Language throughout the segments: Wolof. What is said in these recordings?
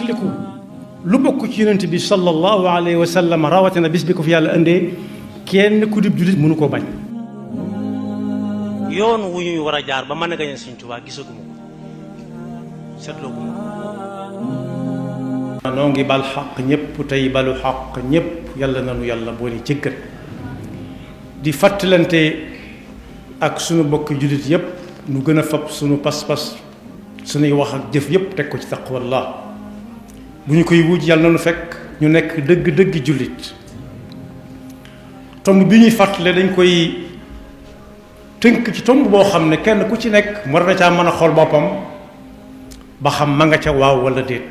fàttaliku lu bokk ci yonent bi sallallahu alayhi wa sallam rawatina bis bi ko fi yàlla indee kenn ku dib jullit mënu koo bañ. yoon wu ñuy war a jaar ba mën a gañe Sëñ Tuubaa gisaguma ko seetlooguma ko. noo ngi bal xaq ñëpp tey balu xaq ñëpp yàlla nanu yàlla boole jëggat di fàttalante ak sunu bokk jullit yëpp nu gën a fab sunu pas-pas sunuy wax ak jëf yëpp teg ko ci taqwallah bu ñu koy wuj yàlla nanu fekk ñu nekk dëgg-dëgg jullit. tomb bi ñuy fàttale dañ koy tënk ci tomb boo xam ne kenn ku ci nekk war na caa mën a xool boppam ba xam ma nga ca waaw wala déet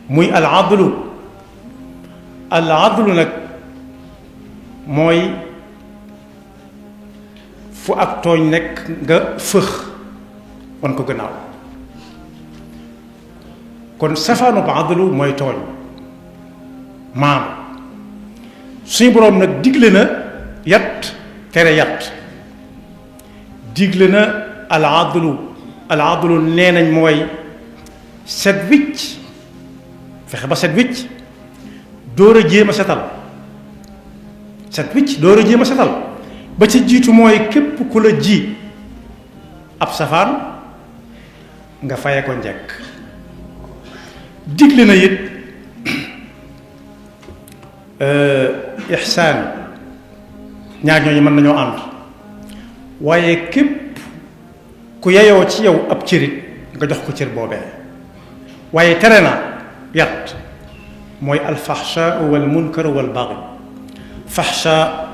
muy al adlu nag mooy fu ak tooñ nekk nga fëx wan ko gannaaw kon safaanu ba adlu mooy tooñ maam suñu boroom nag digle na yat tere yat digle na al adlu nee nañ mooy set wicc fexe ba set wicc door a jéem a setal set wicc door a jéem a setal ba ci jiitu mooy képp ku la ji ab safaan nga faye ko njekk digle na it ihsaan ñaar ñooñu mën nañoo ànd waaye képp ku yeyoo ci yow ab cërit nga jox ko cër boobee waaye tere na yat mooy alfaxsha wal munkar wal baghi faxsha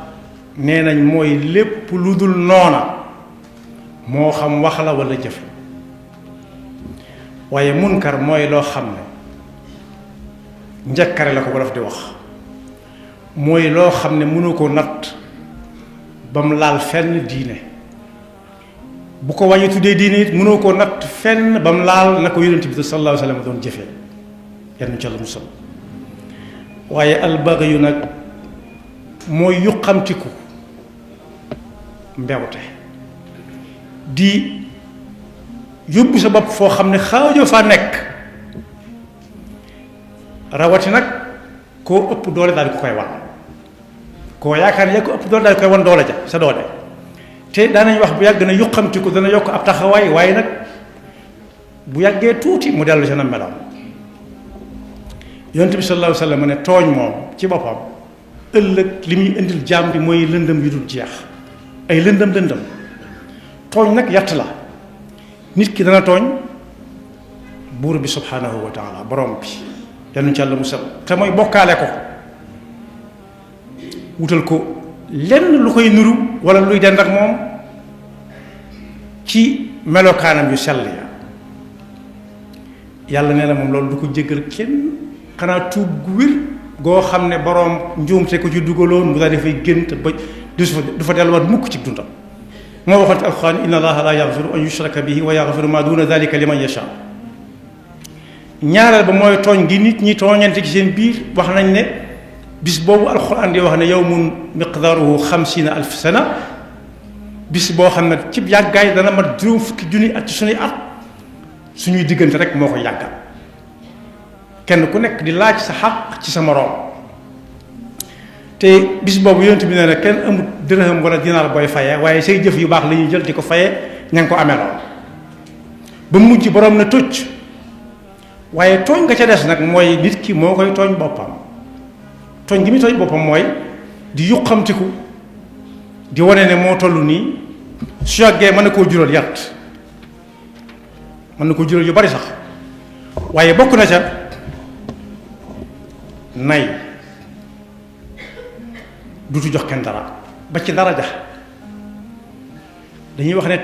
nee nañ mooy lépp lu dul noona moo xam wax la wala jëf waaye munkar mooy loo xam ne njëkkare la ko wolof di wax mooy loo xam ne mënu ko natt ba mu laal fenn diine bu ko wàññi tuddee diine it mënoo koo natt fenn ba mu laal na ko yonent bi sallallahu alayhi wa sallam doon jëfee yenn ca la musal waaye albaghi yu nag mooy yuqamtiku mbewte di yóbbu sa bopp foo xam ne xaajoo faa nekk rawati nag koo ëpp doole daal di ko koy wan koo yaakaar ne yaa ko ëpp doole daal di koy wan doole ja sa doole te daanañ wax bu yàgg na yuqamtiku dana yokk ab taxawaay waaye nag bu yàggee tuuti mu dellu sa na meloon yonent bi sallallahu alayhi wa sallam ne tooñ moom ci boppam ëllëg li muy indil jaam bi mooy lëndëm yu dul jeex ay lëndëm tooñ nag yatt la nit ki dana tooñ buur bi subhanahu wa taala borom bi yal ci yàlla musal te mooy bokkaale ko wutal ko lenn lu koy nuru wala luy dend ak moom ci melokaanam yu sell ya yàlla nee na moom loolu du ko jéggal kenn xanaa tuub gu wér goo xam ne boroom njuumte ko ci dugaloon mu daal dafay gént ba du fa delluwaat mukk ci dundam moo waxoon ci alxuraan inna allaha la yaxfiru an yushraka bihi wa yaxfiru ma duna dalika liman yasha ñaareel ba mooy tooñ gi nit ñi tooñante ci seen biir wax nañ ne bis boobu alxuraan di wax ne yawmun miqdaaruhu 50,000 sana bis boo xam ne ci yàggaay dana mat 50,000 at ci suñuy at suñuy diggante rek moo ko yàggal kenn ku nekk di laaj sa xaq ci sa moroom te bis boobu yonent bi nee na kenn amut dërëm wala dinaar booy faye waaye say jëf yu baax la ñuy jël di ko faye ña ngi ko ameloon ba mujj boroom na tocc waaye tooñ nga ca des nag mooy nit ki moo koy tooñ boppam tooñ gi muy tooñ boppam mooy di yuqamtiku di wane ne moo toll nii su yàggee mën na koo jural yat mën na koo jural yu bari sax waaye bokk na ca nay dutu jox kenn dara ba ci daraja dañuy wax ne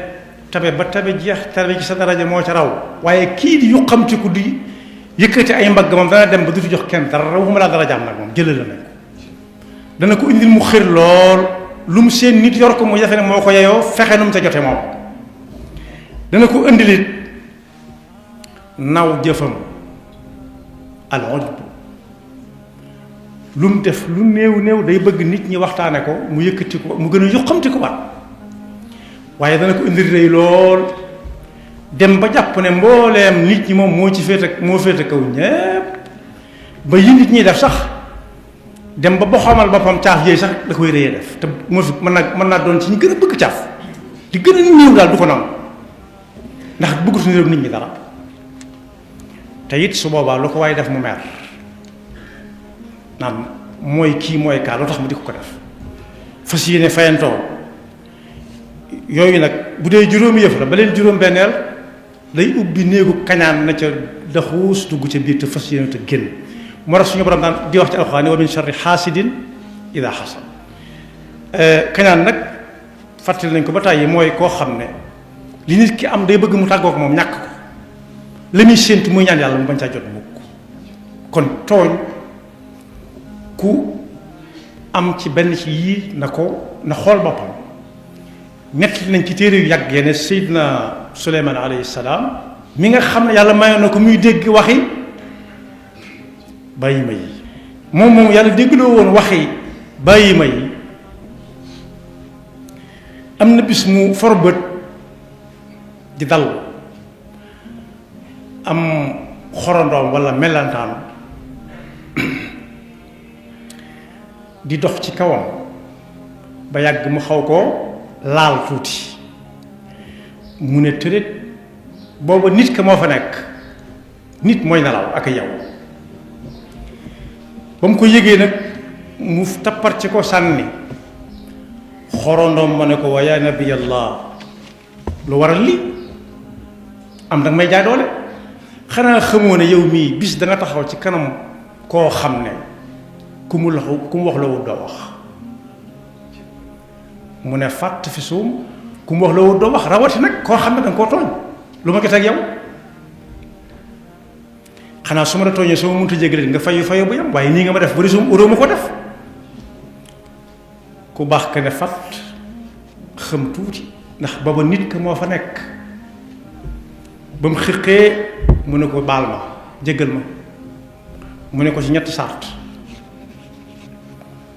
tabe ba tabe jeex tabe ci sa daraja moo ca raw waaye kii di yuqamtiku di yëkkati ay mbagg moom dana dem ba dutu jox kenn dara waxuma laa darajaam nag moom jëlal la nañ ko dana ko indil mu xër lool lu mu seen nit yor ko mu jafe ne moo ko yeyoo fexe nu mu ca jote moom dana ko indilit naw jëfam al ujb lu mu def lu néew day bëgg nit ñi waxtaane ko mu yëkkati ko mu gën a yuqamti ko waat waaye dana ko indi rëy lool dem ba jàpp ne mbooleem nit ñi moom moo féete kaw ñépp ba yi nit ñi def sax dem ba xamal boppam caaf yooyu sax da koy réyee def te moo fi mën naa doon ci ñu gën a bëgg caaf di gën a néew daal du ko nangu ndax bëggatu réew nit ñi dara te it su boobaa lu ko waaye def mu mer naan mooy kii mooy kaa lu tax mu di ko def fas yéene fayantoo yooyu nag bu dee juróomi yëf la ba leen juróom benneel day ubbi néegu kañaan na ca daxuus dugg ca biir te fas yéene te génn moo tax suñu borom daan di wax ci alxuraan wa min sharri xaasidin ida xasad kañaan nag fàttali nañ ko ba tàyyi mooy koo xam ne li nit ki am day bëgg mu tàggook moom ñàkk ko la muy séentu muy ñaan yàlla mu bañ caa jot mukk kon tooñ ku am ci benn ci yii na xool boppam ñett nañ ci téere yu yàgg ne Seydina Suleymaan alayhi salaam mi nga xam ne yàlla mayoon na ko muy dégg waxi bàyyi ma yi moom yàlla déggloo woon waxi bàyyi ma yi am na bis mu for bët di dal am xorondoom walla mellantaan di dox ci kawam ba yàgg mu xaw koo laal tuuti mu ne tërét booba nit ka moo fa nekk nit mooy nelaw ak yow ba mu ko yëgee nag mu tappar ci ko sànni xorondoom ma ne ko wa yaa nabiyallah lu waral li am danga may jaay doole xanaa xamoo ne yow mii bis da nga taxaw ci kanam koo xam ne ku mu wax la wut doo wax mu ne fàtt fi suum ku mu wax la wut doo wax rawati nag koo xam ne danga koo tooñ lu ma gis ak yow xanaa su ma la tooñee su ma mënta jégalee nga fayu bu yam waaye nii nga ma def bari suum uróo ma ko def ku baax ka ne fàtt xam tuuti ndax booba nit ka moo fa nekk ba mu xiqee mu ne ko baal ma jéggal ma mu ne ko ci ñetti sart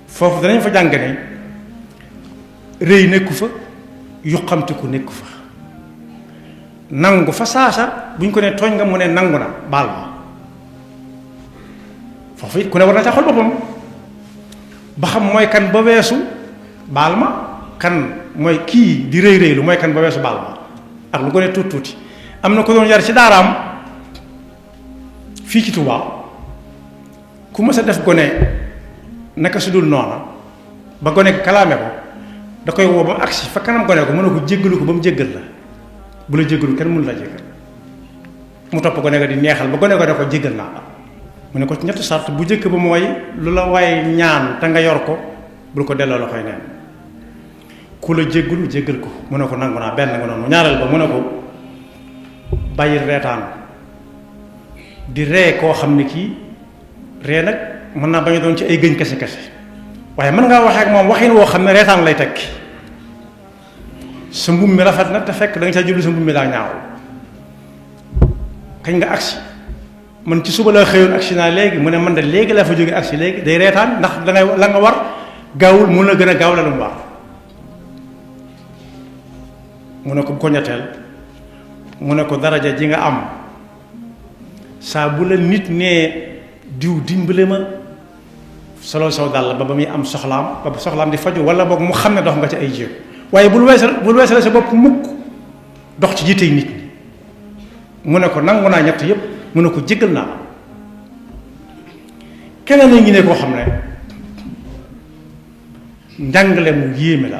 foofu danañ fa jàng ne rëy nekku fa yuqamtiku nekku fa nangu fa saasa buñ ko ne tooñ nga mu ne nangu na baal ma foofu it ku ne war na ca xol boppam ba xam mooy kan ba weesu baal ma kan mooy kii di rëy rëylu mooy kan ba weesu baal ma ak lu ko ne tuuti tuuti am na ko doon yar ci daaraam fii ci Tuubaa ku mës a def gone naka su dul noona ba gone kalaame ko da koy woo ba mu agsi fa kanam gone ko mën na ko jéggalu ko ba mu jéggal la bu la jéggalu kenn mënu la jéggal mu topp gone ko di neexal ba gone ko da ko jéggal naa la mu ne ko ci ñetti sart bu njëkk ba mooy lu la waaye ñaan te nga yor ko bul ko delloo la koy neen ku la jéggalu jéggal ko mu ne ko nangu naa benn nga noonu ñaareel ba mu ne ko bàyyil reetaan di ree koo xam ne kii ree nag mën naa bañ a doon ci ay gëñ kese kese waaye mën ngaa waxee ak moom waxin woo xam ne reetaan lay tekki sa mbubb mi rafet na te fekk da nga ca jublu sa mbubb mi daa ñaaw kañ nga agsi man ci suba la xëyoon agsi naa léegi mu ne man de léegi laa fa jóge agsi léegi day reetaan ndax dangay la nga war gaawul mun la gën a gaaw la lu mu war mu ne ko bu ko ñetteel mu ne ko daraja ji nga am saa bu la nit nee diw dimbale ma solo saw dàll ba muy am soxlaam ba soxlaam di faju wala boog mu xam ne dox nga ci ay jéego waaye bul weesale sa bopp mukk dox ci jiitey nit ñi mu ne ko nangu naa ñett yépp mu ne ko jéggal naa keneen a ngi ne koo xam ne njàngale mu yéeme la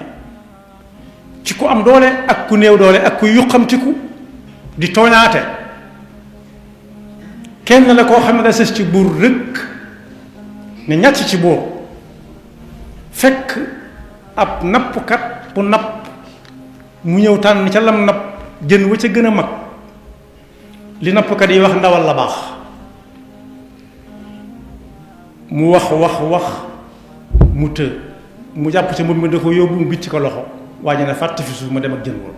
ci ku am doole ak ku néew doole ak ku yuqamtiku di tooñaate kenn la koo xam ne da sës ci buur rëkk ne ñàcc ci buur fekk ab nappkat bu napp mu ñëw tànn ca lam napp jën wa ca gën a mag li nappkat yi wax ndawal la baax mu wax mu të mu jàpp ca mbubb mi da ko yóbbu mu bicc ko loxo waaye ne fàtte fi suuf ma dem ak jën woon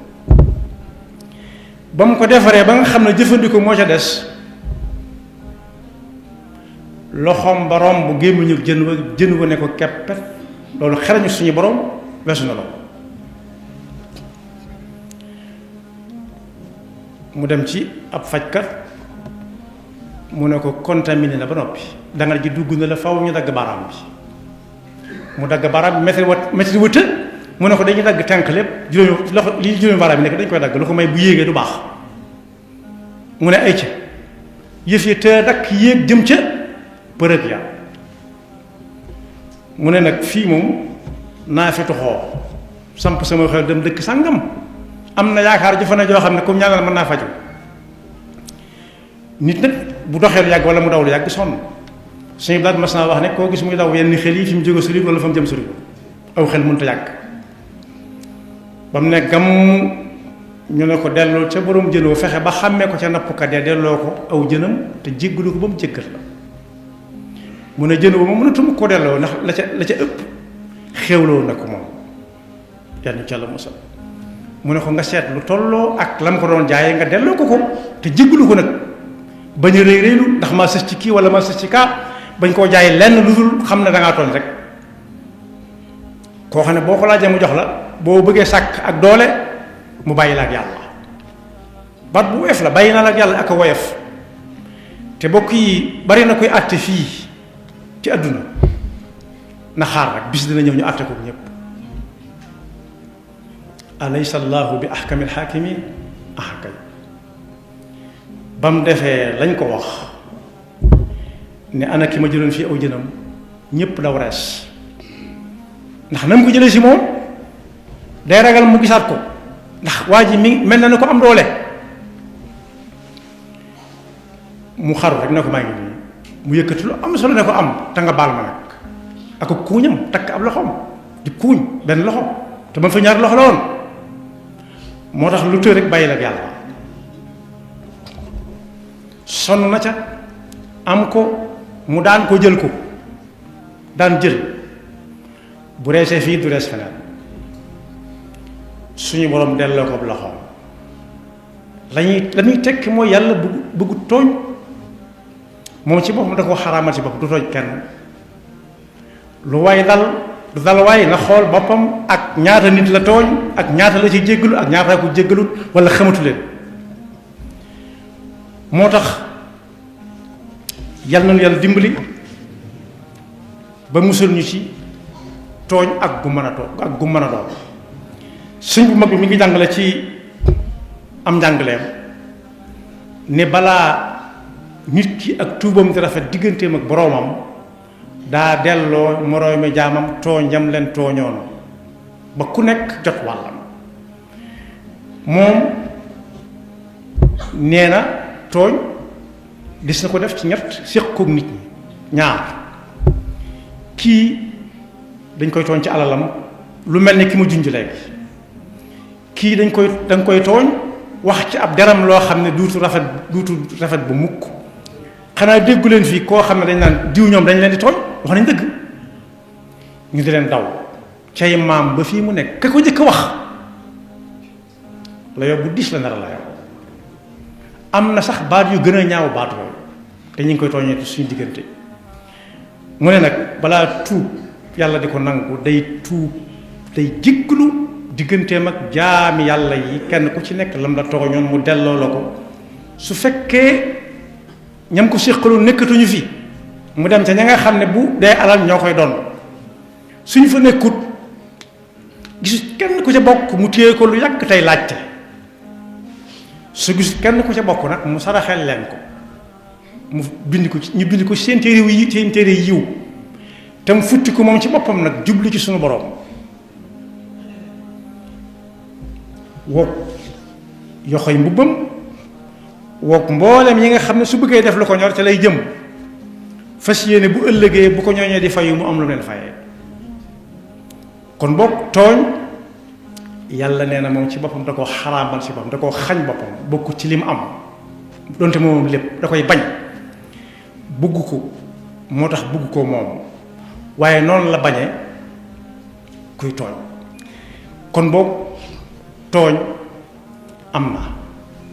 ba mu ko defaree ba nga xam ne jëfandikoo moo ca des loxoom ba romb gémmiñu jën wa ne ko keppet loolu xerañu suñu borom weesu na loolu mu dem ci ab fajkat mu ne ko contaminé na ba noppi dangal ji dugg na la faw ñu dagg baaraam bi mu dagg baaraam bi métti wëtë mu ne ko dañuy dagg tànk lépp juróomi loxo li juróomi baaraam bi nekk dañ koy dagg lu ko may bu yéegee du baax mu ne ay ca yëf yi te dakk yéeg jëm ca përëg ya mu ne nag fii moom naa fi toxoo samp sama xel dem dëkk sàngam am na yaakaar ju fa ne joo xam ne comme ñaanal mën naa faju nit nag bu doxee lu yàgg wala mu daw lu yàgg sonn suñu blaat mas naa wax ne koo gis muy daw yenn xel yi fi mu jóge sori wala fa mu jëm sori aw xel mënut a yàgg ba mu ne gam ñu ne ko delloo ca borom jënoo fexe ba xàmmee ko ca nappkat ya delloo ko aw jënam te jéggalu ko ba mu jéggal la mu ne jën ba ma mënatuma ko delloo ndax la ca ëpp xéewloo na ko moom yàlla ca la musal mu ne ko nga seet lu tolloo ak la mu ko doon jaayee nga delloo ko te jéggalu ko nag bañ a réy réylu ndax maa sës ci kii wala maa sës ci kaa bañ koo jaay lenn lu dul xam ne dangaa tooñ rek koo xam ne boo ko laajee mu jox la boo bëggee sàkk ak doole mu bàyyi la ak yàlla baat bu woyof la bàyyi naa la ak yàlla ak a woyof te bokk yi bari na koy àtte fii ci àdduna na xaar rek bis dina ñëw ñu àtte ko ñëpp alaysa allahu bi ahkamil hakimin kay ba mu defee lañ ko wax ne ana ki ma jëloon fii aw jënam ñëpp daw rees ndax na mu ko jëlee si moom day ragal mu gisaat ko ndax waa ji mi mel na ne ko am doole mu xaru rek ne ko maa ngi nii mu yëkkati lu am solo ne ko am te nga baal ma nag ak kuuñam takk ab loxoom di kuuñ benn loxo te man fa ñaari loxo la woon moo tax lu tëj rek bàyyi la ak yàlla sonn na ca am ko mu daan ko jël ko daan jël bu reesee fii du rees feneen suñu borom delloo ko loxoom la muy tekki mooy yàlla bëggu tooñ moom ci boppam da ko xaraamal ci bopp du tooñ kenn lu waay dal du dal waay na xool boppam ak ñaata nit la tooñ ak ñaata la ci jéggalu ak ñaata ko jéggalut wala xamatu leen moo tax yal nañu yàlla dimbali ba musal ñu ci tooñ ak gu mën a tooñ ak gu mën a doon suñ bu mag bi mi ngi jàngale ci am njàngaleem ne balaa nit ki ak tuubam di rafet digganteem ak boroomam daa delloo moroomi jaamam tooñ jam leen tooñoon ba ku nekk jot wàllam moom nee na tooñ gis na ko def ci ñett séq koog nit ñi ñaar kii dañ koy tooñ ci alalam lu mel ni ki ma junj léegi kii dañ koy tooñ wax ci ab deram loo xam ne duutu rafet bu mukk xanaa déggu leen fii koo xam ne dañ naan diw ñoom dañ leen di tooñ wax nañ dëgg ñu di leen daw cay maam ba fii mu nekk ka ko njëkk a wax la yow bu diis la nar la yow am na sax baat yu gën a ñaaw baat yooyu te ñu ngi koy tooñee suñu diggante mu ne nag balaa tuub yàlla di ko nangu day tuub day jéggalu digganteem ak jaami yàlla yi kenn ku ci nekk lam la tooñoon mu delloo la ko su fekkee ñam ko séqaloon nekkatuñu fi mu dem ca ña nga xam ne bu dee alal ñoo koy doon suñu fa nekkut gisu kenn ku ca bokk mu téye ko lu yàgg tey laajte su gisu kenn ku ca bokk nag mu saraxel leen ko mu bind ko ñu bind ko seen téere yiw te mu futti ko moom ci boppam nag jublu ci suñu borom woog yoxoy mbubbam woog mboolem yi nga xam ne su bëggee def lu ko ñor te lay jëm fas yéene bu ëllëgee bu ko ñooñee di fayu mu am lu leen fayee kon boog tooñ yàlla nee na moom ci boppam da koo xaraamal ci boppam da koo xañ boppam bokku ci li mu am donte moom lépp da koy bañ bugg ko moo tax bugg ko moom waaye noonu la bañee kuy tooñ kon boog tooñ am na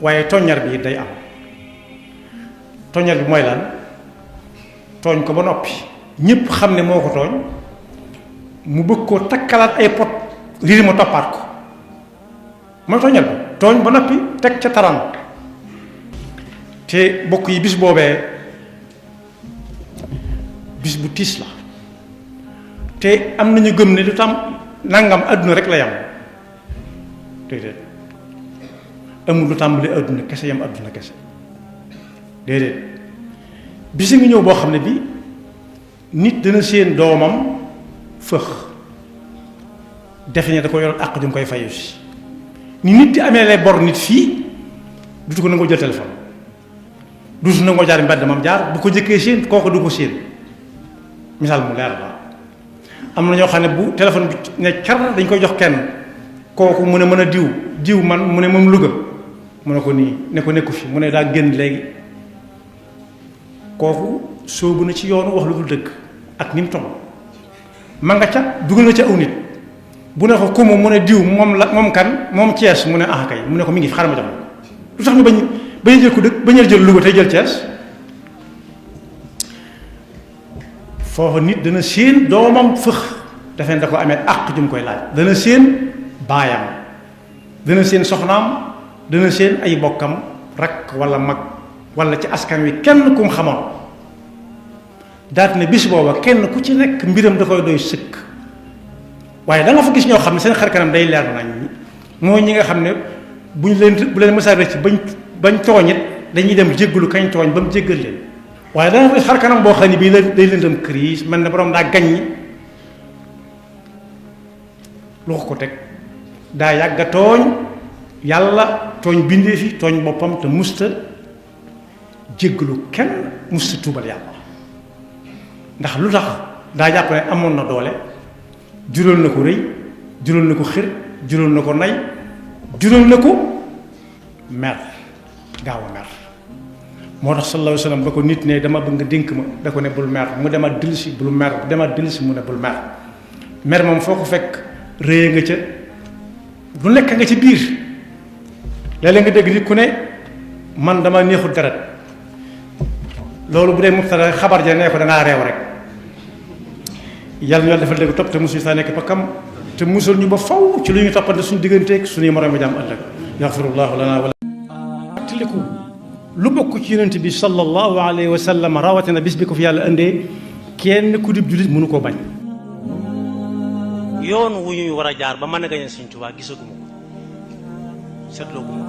waaye tooñar bi day am tooñar bi mooy lan tooñ ko ba noppi ñépp xam ne moo ko tooñ mu bëgg koo takkalaat ay pot riir ma toppaat ko mooy tooñar bi tooñ ba noppi teg ca taran te bokk yi bis boobee bis bu tiis la te am nañu gëm ne lu tam nangam àdduna rek la yam déedéet amul lu tàmbali àdduna kese yam àdduna kese déedéet bis ngi ñëw boo xam ne bi nit dana seen doomam fëx defe ne da ko yoroon àq ju mu koy fayu si ni nit di amee lay bor nit fii dutu ko nangoo jël téléphone dutu nangoo jaar mbedd mam jaar bu ko jëkkee seen kooku du ko seen misaal mu leer la am na ñoo xam ne bu téléphone bi ne car dañ koy jox kenn kooku mu ne mën a diw man mu ne moom Louga mu ne ko nii ne ko nekku fi mu ne daa génn léegi kooku soobu na ci yoonu wax lu dul dëgg ak ni mu toll ma nga ca dugal na ca aw nit bu ne ko kumu mu ne diw moom kan moom Thiès mu ne ah kay mu ne ko mi ngi fi xaaral ma jox lu tax ñu bañ jël ko dëkk bañ jël Louga tey jël Thiès foofu nit dana séen doomam fëx defe ne da ko amee àq ju mu koy laaj dana séen baayam dana séen soxnaam dana séen ay bokkam rakk wala mag wala ci askan wi kenn ku mu xamoon daat ne bis booba kenn ku ci nekk mbiram da koy doy sëkk waaye da nga fa gis ñoo xam ne seen xar kanam day leer nañ mooy ñi nga xam ne bu leen mësa rëcc bañ tooñ it dañuy dem jéggalu kañ tooñ ba mu jéggal leen waaye da nga fa gis xar kanam boo xam ne bii day lëndëm crise man ne borom daa gaññi lu ko teg daa yàgga tooñ yàlla tooñ bindee fi tooñ boppam te musta jéggalu kenn musta tuubal yàlla ndax lu tax daa jàpp ne amoon na doole jural na ko rëy jural na ko xër jural na ko nay jural na ko mer gaaw a mer moo tax sallallahu alayhi wa sallam ba ko nit ne dama bëgg nga dénk ma da ko ne bul mer mu demaat dellusi bul mer demaat dellusi mu ne bul mer mer moom foo ko fekk rëye nga ca lu nekk nga ci biir léeg-léeg nga dégg nit ku ne man dama neexul deret loolu bu dee mubtada xabar ja nee ko dangaa reew rek yàlla ñu yàlla defal dégg topp te musuñu saa nekk pakam te musul ñu ba faw ci lu ñu toppante suñu digganteeg suñuy moroom ba jàmm ëllëg yaxfirullahu lana wala tiliku lu bokk ci yonent bi sallallahu alayhi wa sallam rawatina bis bi ko fi yàlla indee kenn ku dib jullit mënu koo bañ yoon wu ñuy war a jaar ba mën a gañe Sëñ Tuubaa gisaguma ko seetloo guma